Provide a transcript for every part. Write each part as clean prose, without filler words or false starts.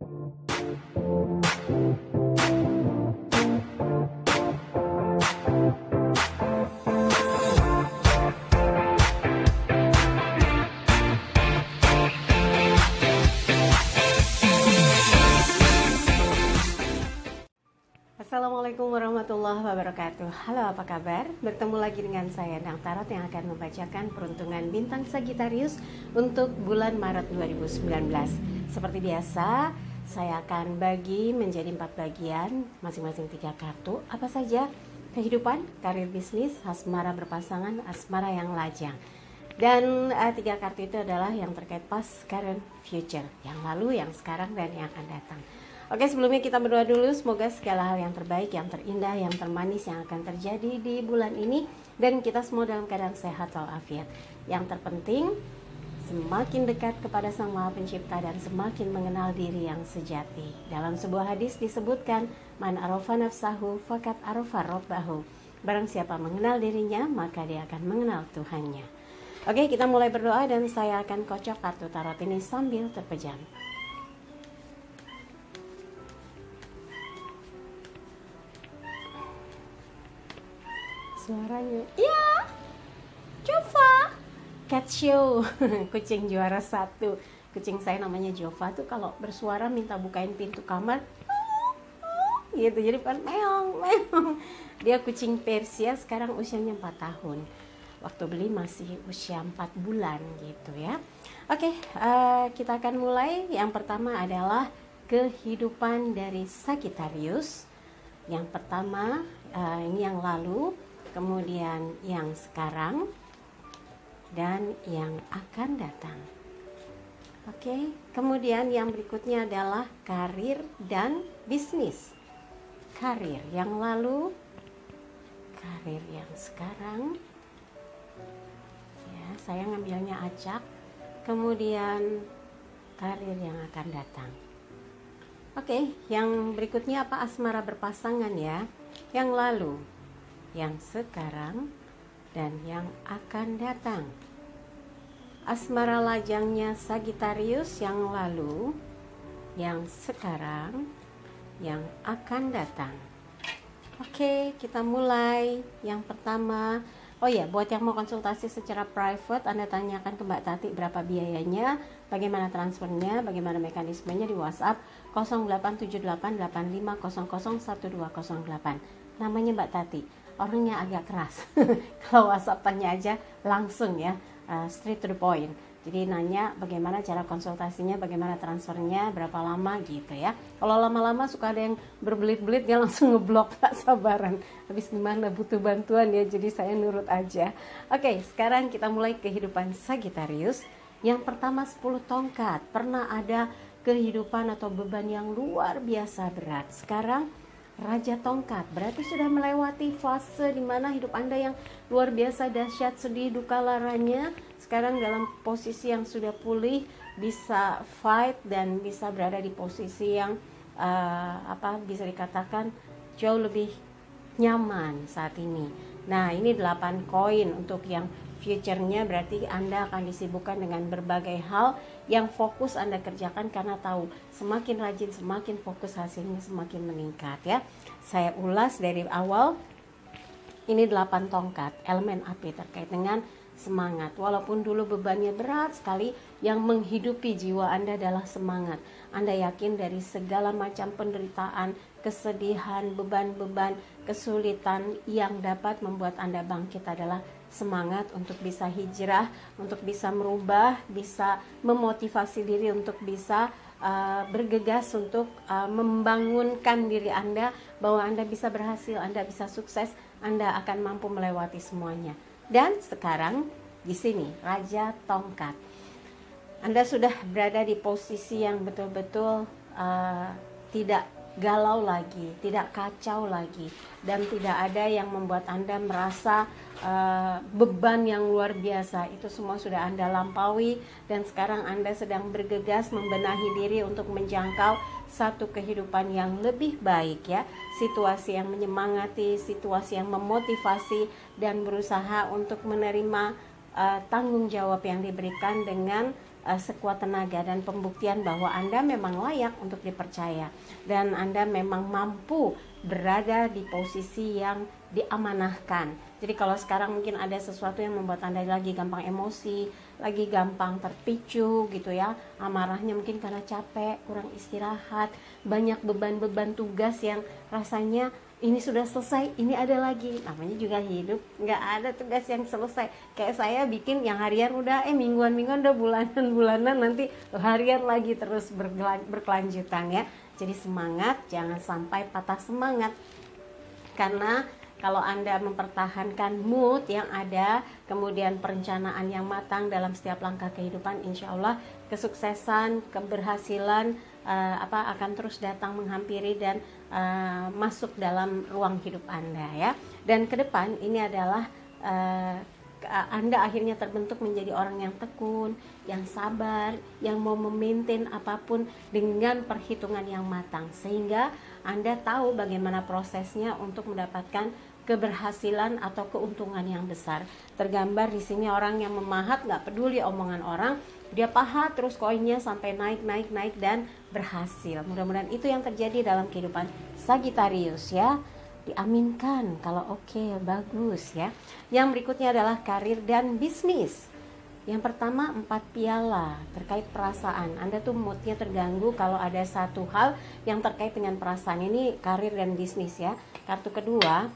Assalamualaikum warahmatullahi wabarakatuh. Halo, apa kabar? Bertemu lagi dengan saya Dang Tarot yang akan membacakan peruntungan bintang Sagittarius untuk bulan Maret 2019. Seperti biasa, saya akan bagi menjadi 4 bagian, masing-masing 3 kartu. Apa saja? Kehidupan, karir, bisnis, asmara berpasangan, asmara yang lajang. Dan 3 kartu itu adalah yang terkait past, current, future, yang lalu, yang sekarang, dan yang akan datang. Oke, sebelumnya kita berdoa dulu, semoga segala hal yang terbaik, yang terindah, yang termanis yang akan terjadi di bulan ini, dan kita semua dalam keadaan sehat walafiat. Yang terpenting, semakin dekat kepada Sang Maha Pencipta dan semakin mengenal diri yang sejati. Dalam sebuah hadis disebutkan, man arafa nafsahu faqad arafa rabbahu. Barang siapa mengenal dirinya, maka dia akan mengenal Tuhannya. Oke, kita mulai berdoa dan saya akan kocok kartu tarot ini sambil terpejam. Suaranya, iya, Jova, cat show, kucing juara 1. Kucing saya namanya Jova tuh kalau bersuara minta bukain pintu kamar, gitu, jadi bukan meong, meong. Dia kucing Persia, sekarang usianya 4 tahun. Waktu beli masih usia 4 bulan gitu ya. Oke, kita akan mulai. Yang pertama adalah kehidupan dari Sagittarius. Yang pertama, ini yang lalu, kemudian yang sekarang, dan yang akan datang. Oke, kemudian yang berikutnya adalah karir dan bisnis. Karir yang lalu, karir yang sekarang. Ya, saya ngambilnya acak. Kemudian karir yang akan datang. Oke, yang berikutnya apa? Asmara berpasangan ya. Yang lalu, yang sekarang, dan yang akan datang. Asmara lajangnya Sagittarius yang lalu, yang sekarang, yang akan datang. Oke, kita mulai. Yang pertama, oh ya, buat yang mau konsultasi secara private, Anda tanyakan ke Mbak Tati berapa biayanya, bagaimana transfernya, bagaimana mekanismenya di WhatsApp 087885001208. Namanya Mbak Tati. Orangnya agak keras. Kalau WhatsApp tanya aja langsung ya, straight to the point. Jadi nanya bagaimana cara konsultasinya, bagaimana transfernya, berapa lama gitu ya. Kalau lama-lama suka ada yang berbelit-belit, dia langsung ngeblok, tak sabaran. Habis gimana, butuh bantuan ya, jadi saya nurut aja. Oke, sekarang kita mulai kehidupan Sagittarius. Yang pertama 10 tongkat. Pernah ada kehidupan atau beban yang luar biasa berat. Sekarang Raja Tongkat, berarti sudah melewati fase di mana hidup Anda yang luar biasa dahsyat, sedih, duka, laranya. Sekarang dalam posisi yang sudah pulih, bisa fight dan bisa berada di posisi yang bisa dikatakan jauh lebih nyaman saat ini. Nah, ini 8 koin untuk yang future-nya, berarti Anda akan disibukkan dengan berbagai hal yang fokus Anda kerjakan karena tahu semakin rajin, semakin fokus, hasilnya semakin meningkat ya. Saya ulas dari awal. Ini 8 tongkat, elemen api terkait dengan semangat. Walaupun dulu bebannya berat sekali, yang menghidupi jiwa Anda adalah semangat. Anda yakin dari segala macam penderitaan, kesedihan, beban-beban, kesulitan, yang dapat membuat Anda bangkit adalah semangat untuk bisa hijrah, untuk bisa merubah, bisa memotivasi diri untuk bisa bergegas untuk membangunkan diri Anda bahwa Anda bisa berhasil, Anda bisa sukses, Anda akan mampu melewati semuanya. Dan sekarang di sini Raja Tongkat, Anda sudah berada di posisi yang betul-betul tidak galau lagi, tidak kacau lagi, dan tidak ada yang membuat Anda merasa beban yang luar biasa. Itu semua sudah Anda lampaui, dan sekarang Anda sedang bergegas membenahi diri untuk menjangkau satu kehidupan yang lebih baik ya, situasi yang menyemangati, situasi yang memotivasi, dan berusaha untuk menerima tanggung jawab yang diberikan dengan sekuat tenaga dan pembuktian bahwa Anda memang layak untuk dipercaya dan Anda memang mampu berada di posisi yang diamanahkan. Jadi kalau sekarang mungkin ada sesuatu yang membuat Anda lagi gampang emosi, lagi gampang terpicu gitu ya, amarahnya mungkin karena capek, kurang istirahat, banyak beban-beban tugas yang rasanya ini sudah selesai, ini ada lagi. Namanya juga hidup, nggak ada tugas yang selesai. Kayak saya bikin yang harian udah, mingguan-mingguan udah, bulanan-bulanan, nanti harian lagi terus berkelanjutan ya. Jadi semangat, jangan sampai patah semangat. Karena kalau Anda mempertahankan mood yang ada, kemudian perencanaan yang matang dalam setiap langkah kehidupan, insya Allah kesuksesan, keberhasilan akan terus datang menghampiri dan masuk dalam ruang hidup Anda ya. Dan ke depan ini adalah Anda akhirnya terbentuk menjadi orang yang tekun, yang sabar, yang mau memaintain apapun dengan perhitungan yang matang, sehingga Anda tahu bagaimana prosesnya untuk mendapatkan keberhasilan atau keuntungan yang besar. Tergambar di sini orang yang memahat, nggak peduli omongan orang, dia pahat terus koinnya sampai naik dan berhasil. Mudah-mudahan itu yang terjadi dalam kehidupan Sagittarius ya. Diaminkan kalau oke, bagus ya. Yang berikutnya adalah karir dan bisnis. Yang pertama 4 piala terkait perasaan. Anda tuh moodnya terganggu kalau ada satu hal yang terkait dengan perasaan. Ini karir dan bisnis ya. Kartu kedua,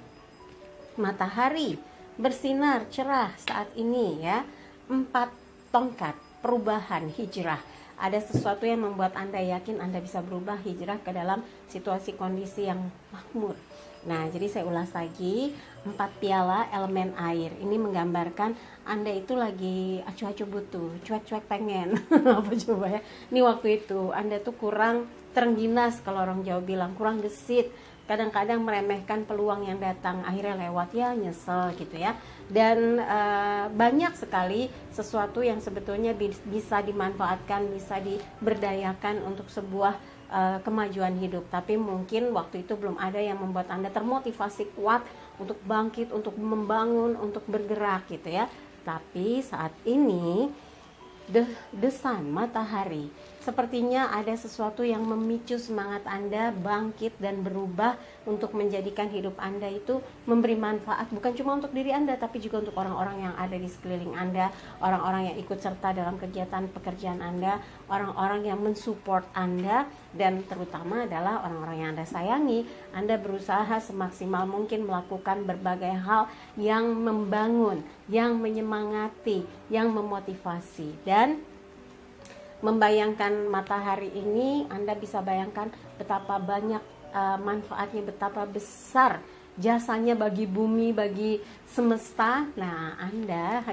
matahari bersinar cerah saat ini ya. 4 tongkat, perubahan, hijrah. Ada sesuatu yang membuat Anda yakin Anda bisa berubah, hijrah ke dalam situasi kondisi yang makmur. Nah, jadi saya ulas lagi, 4 piala elemen air. Ini menggambarkan Anda itu lagi acuh-acuh butuh, cuek-cuek pengen. Apa coba ya? Ini waktu itu Anda tuh kurang terengginas, kalau orang Jawa bilang, kurang gesit. Kadang-kadang meremehkan peluang yang datang, akhirnya lewat ya, nyesel gitu ya. Dan banyak sekali sesuatu yang sebetulnya bisa dimanfaatkan, bisa diberdayakan untuk sebuah kemajuan hidup, tapi mungkin waktu itu belum ada yang membuat Anda termotivasi kuat untuk bangkit, untuk membangun, untuk bergerak gitu ya. Tapi saat ini the sun, matahari, sepertinya ada sesuatu yang memicu semangat Anda bangkit dan berubah untuk menjadikan hidup Anda itu memberi manfaat, bukan cuma untuk diri Anda, tapi juga untuk orang-orang yang ada di sekeliling Anda, orang-orang yang ikut serta dalam kegiatan pekerjaan Anda, orang-orang yang mensupport Anda, dan terutama adalah orang-orang yang Anda sayangi. Anda berusaha semaksimal mungkin melakukan berbagai hal yang membangun, yang menyemangati, yang memotivasi. Dan membayangkan matahari ini, Anda bisa bayangkan betapa banyak manfaatnya, betapa besar jasanya bagi bumi, bagi semesta. Nah, Anda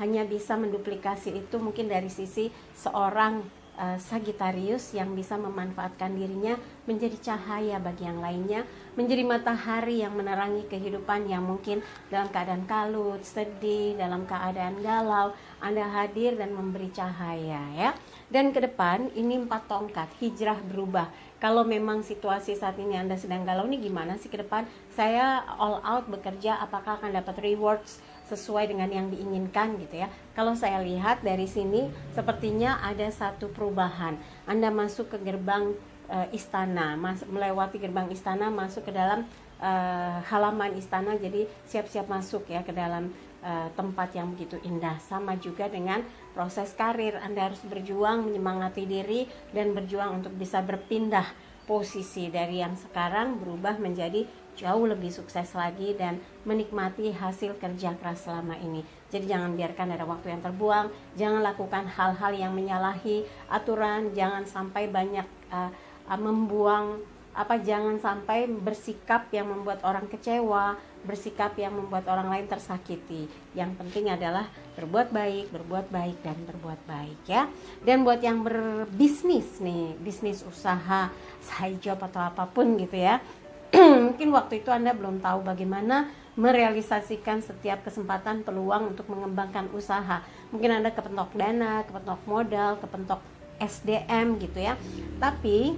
hanya bisa menduplikasi itu mungkin dari sisi seorang Sagittarius yang bisa memanfaatkan dirinya menjadi cahaya bagi yang lainnya, menjadi matahari yang menerangi kehidupan yang mungkin dalam keadaan kalut, sedih, dalam keadaan galau, Anda hadir dan memberi cahaya ya. Dan ke depan ini 4 tongkat, hijrah berubah. Kalau memang situasi saat ini Anda sedang galau, nih gimana sih ke depan? Saya all out bekerja, apakah akan dapat rewards sesuai dengan yang diinginkan gitu ya. Kalau saya lihat dari sini sepertinya ada satu perubahan. Anda masuk ke gerbang istana, melewati gerbang istana, masuk ke dalam halaman istana, jadi siap-siap masuk ya ke dalam tempat yang begitu indah. Sama juga dengan proses karir, Anda harus berjuang, menyemangati diri dan berjuang untuk bisa berpindah posisi dari yang sekarang berubah menjadi jauh lebih sukses lagi dan menikmati hasil kerja keras selama ini. Jadi jangan biarkan ada waktu yang terbuang, jangan lakukan hal-hal yang menyalahi aturan, jangan sampai banyak membuang jangan sampai bersikap yang membuat orang kecewa, bersikap yang membuat orang lain tersakiti. Yang penting adalah berbuat baik dan berbuat baik ya. Dan buat yang berbisnis nih, bisnis usaha, side job atau apapun gitu ya. Mungkin waktu itu Anda belum tahu bagaimana merealisasikan setiap kesempatan peluang untuk mengembangkan usaha. Mungkin Anda kepentok dana, kepentok modal, kepentok SDM gitu ya. Tapi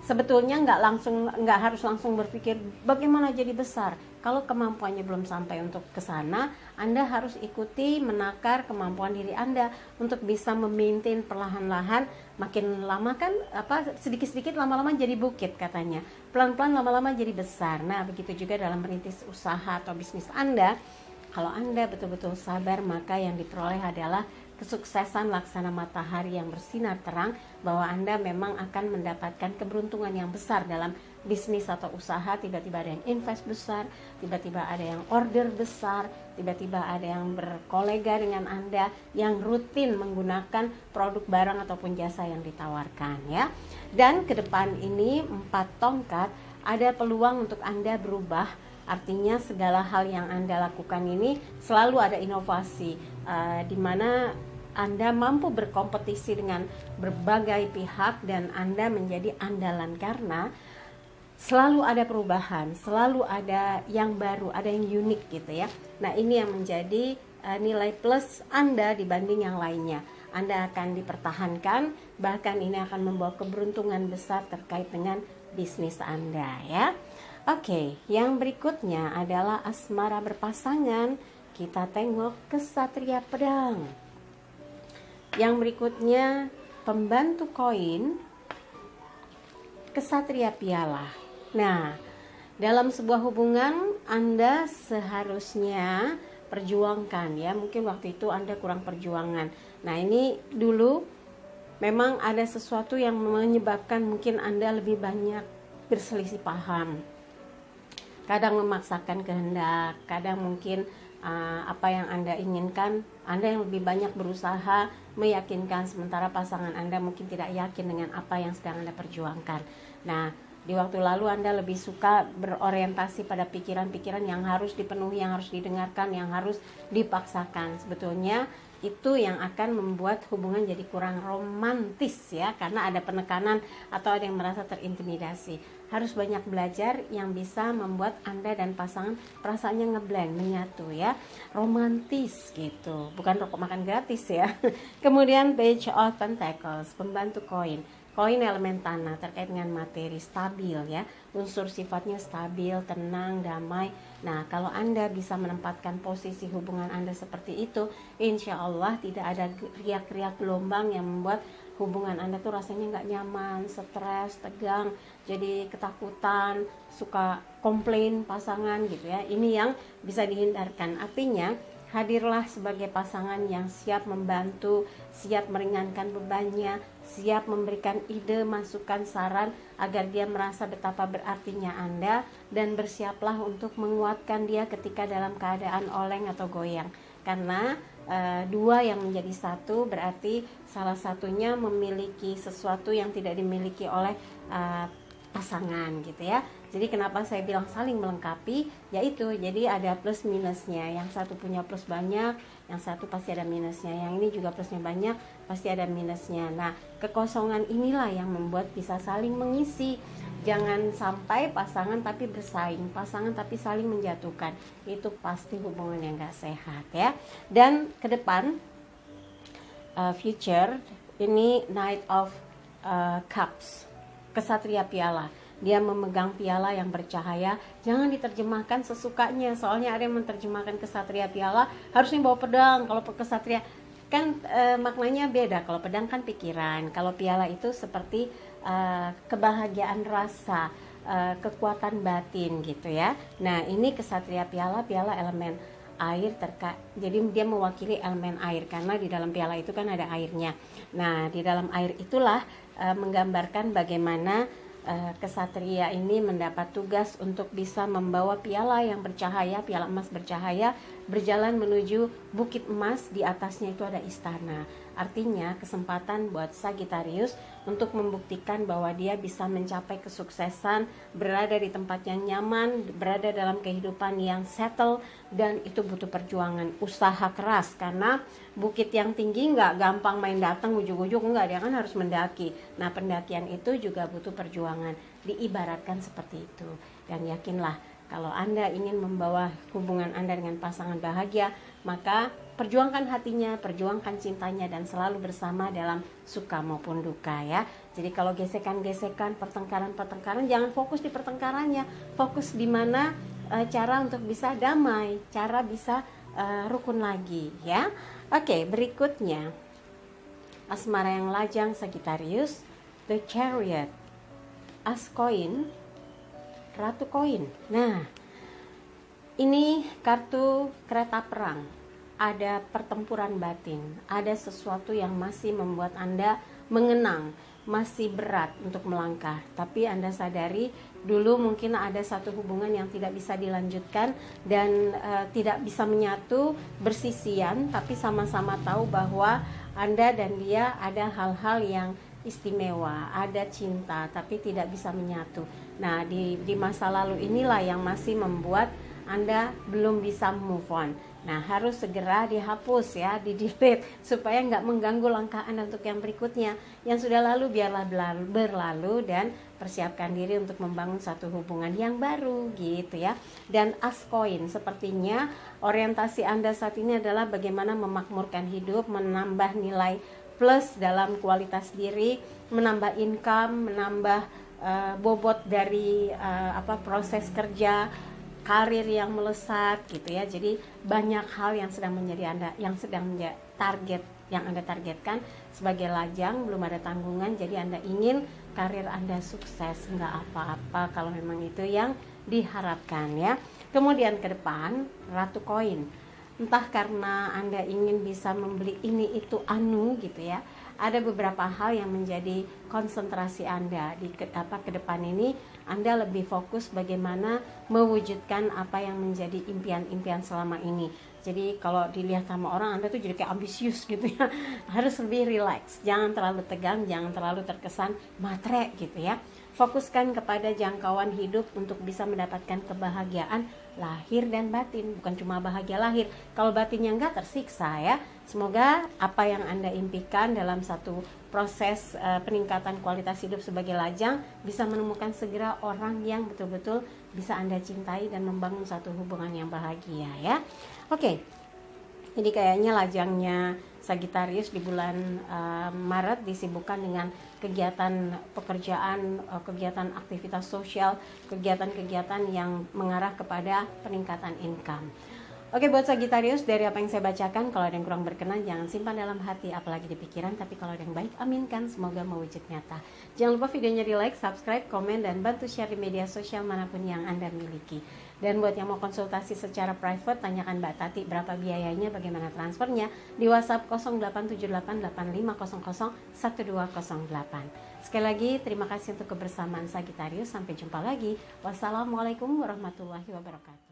sebetulnya nggak harus langsung berpikir bagaimana jadi besar. Kalau kemampuannya belum sampai untuk ke sana, Anda harus ikuti menakar kemampuan diri Anda untuk bisa memaintain perlahan-lahan. Makin lama kan sedikit-sedikit lama-lama jadi bukit katanya. Pelan-pelan lama-lama jadi besar. Nah, begitu juga dalam merintis usaha atau bisnis Anda. Kalau Anda betul-betul sabar, maka yang diperoleh adalah kesuksesan laksana matahari yang bersinar terang, bahwa Anda memang akan mendapatkan keberuntungan yang besar dalam bisnis atau usaha. Tiba-tiba ada yang invest besar, tiba-tiba ada yang order besar, tiba-tiba ada yang berkolega dengan Anda yang rutin menggunakan produk barang ataupun jasa yang ditawarkan ya. Dan ke depan ini 4 tongkat, ada peluang untuk Anda berubah. Artinya segala hal yang Anda lakukan ini selalu ada inovasi, di mana Anda mampu berkompetisi dengan berbagai pihak dan Anda menjadi andalan karena selalu ada perubahan, selalu ada yang baru, ada yang unik gitu ya. Nah, ini yang menjadi nilai plus Anda dibanding yang lainnya. Anda akan dipertahankan, bahkan ini akan membawa keberuntungan besar terkait dengan bisnis Anda ya. Oke, yang berikutnya adalah asmara berpasangan. Kita tengok kesatria pedang. Yang berikutnya pembantu koin, kesatria piala. Nah, dalam sebuah hubungan Anda seharusnya perjuangkan ya. Mungkin waktu itu Anda kurang perjuangan. Nah, ini dulu memang ada sesuatu yang menyebabkan mungkin Anda lebih banyak berselisih paham. Kadang memaksakan kehendak, kadang mungkin apa yang Anda inginkan, Anda yang lebih banyak berusaha meyakinkan, sementara pasangan Anda mungkin tidak yakin dengan apa yang sedang Anda perjuangkan. Nah, di waktu lalu Anda lebih suka berorientasi pada pikiran-pikiran yang harus dipenuhi, yang harus didengarkan, yang harus dipaksakan. Sebetulnya itu yang akan membuat hubungan jadi kurang romantis ya, karena ada penekanan atau ada yang merasa terintimidasi. Harus banyak belajar yang bisa membuat Anda dan pasangan perasaannya ngeblend, menyatu ya, romantis gitu, bukan rokok makan gratis ya. Kemudian Page of Pentacles, pembantu koin. Koin elemen tanah, terkait dengan materi, stabil ya, unsur sifatnya stabil, tenang, damai. Nah, kalau Anda bisa menempatkan posisi hubungan Anda seperti itu, insya Allah tidak ada riak-riak gelombang yang membuat hubungan Anda tuh rasanya nggak nyaman, stres, tegang, jadi ketakutan, suka komplain pasangan gitu ya. Ini yang bisa dihindarkan. Artinya hadirlah sebagai pasangan yang siap membantu, siap meringankan bebannya, siap memberikan ide, masukan, saran agar dia merasa betapa berartinya Anda, dan bersiaplah untuk menguatkan dia ketika dalam keadaan oleng atau goyang. Karena dua yang menjadi satu berarti salah satunya memiliki sesuatu yang tidak dimiliki oleh pasangan gitu ya. Jadi kenapa saya bilang saling melengkapi, yaitu jadi ada plus minusnya. Yang satu punya plus banyak, yang satu pasti ada minusnya. Yang ini juga plusnya banyak, pasti ada minusnya. Nah, kekosongan inilah yang membuat bisa saling mengisi. Jangan sampai pasangan tapi bersaing, pasangan tapi saling menjatuhkan. Itu pasti hubungan yang gak sehat ya. Dan ke depan future ini Knight of Cups, kesatria piala. Dia memegang piala yang bercahaya. Jangan diterjemahkan sesukanya, soalnya ada yang menerjemahkan kesatria piala harusnya bawa pedang. Kalau kesatria kan maknanya beda. Kalau pedang kan pikiran, kalau piala itu seperti kebahagiaan rasa, kekuatan batin gitu ya. Nah, ini kesatria piala, piala elemen air jadi dia mewakili elemen air karena di dalam piala itu kan ada airnya. Nah, di dalam air itulah menggambarkan bagaimana kesatria ini mendapat tugas untuk bisa membawa piala yang bercahaya, piala emas bercahaya, berjalan menuju bukit emas. Di atasnya itu ada istana. Artinya kesempatan buat Sagittarius untuk membuktikan bahwa dia bisa mencapai kesuksesan, berada di tempat yang nyaman, berada dalam kehidupan yang settle, dan itu butuh perjuangan, usaha keras. Karena bukit yang tinggi nggak gampang main datang ujuk-ujuk, enggak, dia kan harus mendaki. Nah, pendakian itu juga butuh perjuangan, diibaratkan seperti itu. Dan yakinlah, kalau Anda ingin membawa hubungan Anda dengan pasangan bahagia, maka perjuangkan hatinya, perjuangkan cintanya, dan selalu bersama dalam suka maupun duka ya. Jadi kalau gesekan-gesekan, pertengkaran-pertengkaran, jangan fokus di pertengkarannya, fokus di mana cara untuk bisa damai, cara bisa rukun lagi ya. Oke, berikutnya asmara yang lajang Sagittarius, The Chariot, As koin, Ratu koin. Nah, ini kartu kereta perang. Ada pertempuran batin, ada sesuatu yang masih membuat Anda mengenang, masih berat untuk melangkah. Tapi Anda sadari dulu mungkin ada satu hubungan yang tidak bisa dilanjutkan dan tidak bisa menyatu, bersisian, tapi sama-sama tahu bahwa Anda dan dia ada hal-hal yang istimewa, ada cinta, tapi tidak bisa menyatu. Nah, di masa lalu inilah yang masih membuat Anda belum bisa move on. Nah, harus segera dihapus ya, di-delete supaya nggak mengganggu langkah Anda untuk yang berikutnya. Yang sudah lalu biarlah berlalu dan persiapkan diri untuk membangun satu hubungan yang baru gitu ya. Dan As koin, sepertinya orientasi Anda saat ini adalah bagaimana memakmurkan hidup, menambah nilai plus dalam kualitas diri, menambah income, menambah bobot dari proses kerja, karir yang melesat gitu ya. Jadi banyak hal yang sedang menjadi Anda, yang sedang menjadi target yang Anda targetkan. Sebagai lajang belum ada tanggungan, jadi Anda ingin karir Anda sukses, nggak apa-apa kalau memang itu yang diharapkan ya. Kemudian ke depan Ratu koin, entah karena Anda ingin bisa membeli ini itu anu gitu ya, ada beberapa hal yang menjadi konsentrasi Anda di ke depan ini. Anda lebih fokus bagaimana mewujudkan apa yang menjadi impian-impian selama ini. Jadi kalau dilihat sama orang, Anda tuh jadi kayak ambisius gitu ya. Harus lebih relax, jangan terlalu tegang, jangan terlalu terkesan matre gitu ya. Fokuskan kepada jangkauan hidup untuk bisa mendapatkan kebahagiaan lahir dan batin, bukan cuma bahagia lahir. Kalau batinnya enggak, tersiksa ya. Semoga apa yang Anda impikan dalam satu proses peningkatan kualitas hidup sebagai lajang bisa menemukan segera orang yang betul-betul bisa Anda cintai dan membangun satu hubungan yang bahagia ya. Oke. Jadi kayaknya lajangnya Sagittarius di bulan Maret disibukkan dengan kegiatan pekerjaan, kegiatan aktivitas sosial, kegiatan-kegiatan yang mengarah kepada peningkatan income. Oke, buat Sagittarius, dari apa yang saya bacakan, kalau ada yang kurang berkenan jangan simpan dalam hati, apalagi di pikiran. Tapi kalau ada yang baik, aminkan, semoga mewujud nyata. Jangan lupa videonya di like, subscribe, komen, dan bantu share di media sosial manapun yang Anda miliki. Dan buat yang mau konsultasi secara private, tanyakan Mbak Tati berapa biayanya, bagaimana transfernya di WhatsApp 087885001208. Sekali lagi, terima kasih untuk kebersamaan Sagittarius. Sampai jumpa lagi. Wassalamualaikum warahmatullahi wabarakatuh.